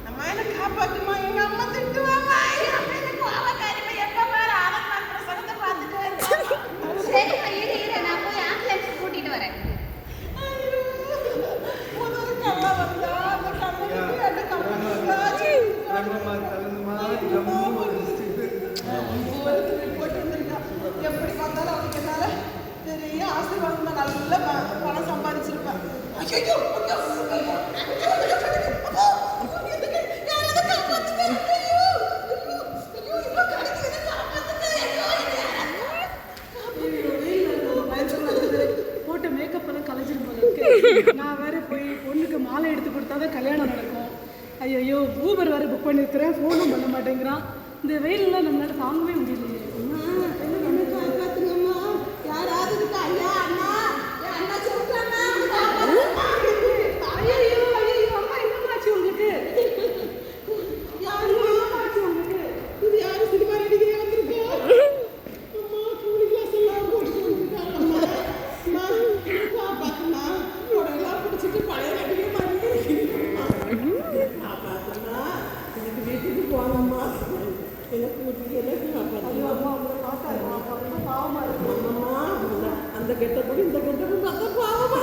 அம்மா என்ன காப்பாத்துமா, எங்க அம்மா திட்டுவாமா. நான் போய் ஆம்புலன்ஸ் கூட்டிட்டு வரேன். எப்படி பார்த்தாலும் அவனுக்கு என்னால பெரிய ஆசீர்வாதம் தான். நல்ல பணம் சம்பாதிச்சிருப்பேன். போட்ட மேக்கப் எல்லாம் கலைஞ்சிரும் போல இருக்கு. நான் வேற போய் பொண்ணுக்கு மாலை எடுத்து கொடுத்தாதான் கல்யாணம் நடக்கும். ஐயோ ஊபர் வேற புக் பண்ணிருக்கிறேன், ஃபோனும் பண்ண மாட்டேங்கிறான். இந்த வெயிலெல்லாம் நம்மளால தாங்கவே முடியலையே. அந்த கெட்டப்படி இந்த கெட்டப்படி பார்த்தா பாவமா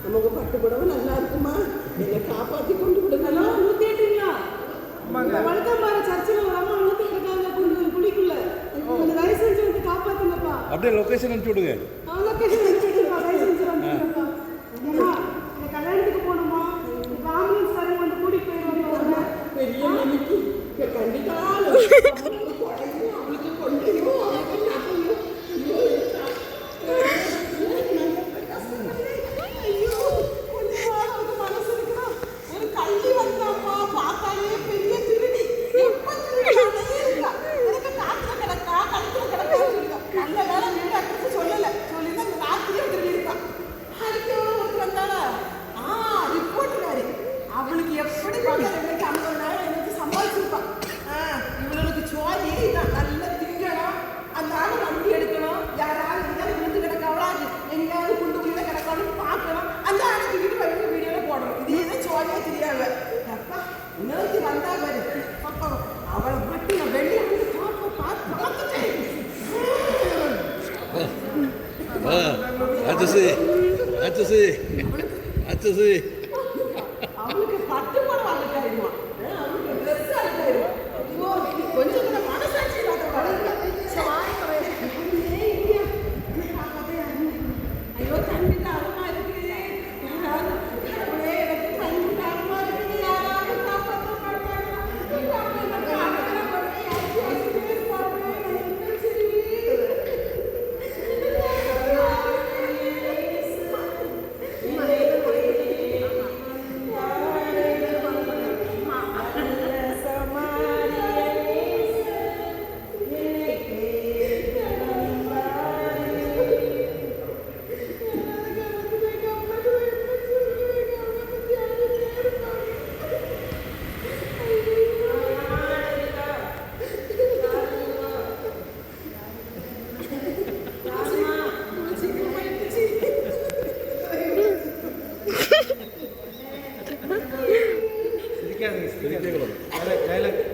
நமக்கு பட்டு புடவை நல்லா இருக்குமா, என்னை காப்பாற்றி கொண்டு விடுங்களா. 108ங்களா? வழக்கம்பாரு சர்ச்சில் ஒரு அம்மா 108 இருக்காங்க குழிக்குள்ள. கொஞ்சம் தயவு செஞ்சு வந்து காப்பாத்துங்கப்பா. அப்படியே லொகேஷன் அனுப்பிச்சு விடுங்க. லொகேஷன் அனுப்பிச்சு விடுங்கப்பா, தயவு செஞ்சு வந்துருங்கப்பா. அம்மா இந்த கல்யாணத்துக்கு போகணுமா, இப்போ ஆம்புலன்ஸ் காரங்க வந்து கூட்டிகிட்டு போயிடுவாங்க. பெரிய மணிக்கு கண்டிப்பா அவளுக்கு கொண்டையும் அவளை மட்டும் நான் வெளியே வந்து அவளுக்கு பட்டு படம் வாங்கிட்டாருமா, அவளுக்கு ட்ரெஸ் ஆகிட்டாருமா. கொஞ்சம் கூட மனசாட்சி ஐயோ தண்ணி தாரமா இருக்கு, எனக்கு தண்ணி தாரமா இருக்கு, யாராவது காப்பாற்ற மாட்டாங்க. சிரிக்காதீங்க, சிரிக்காதீங்க.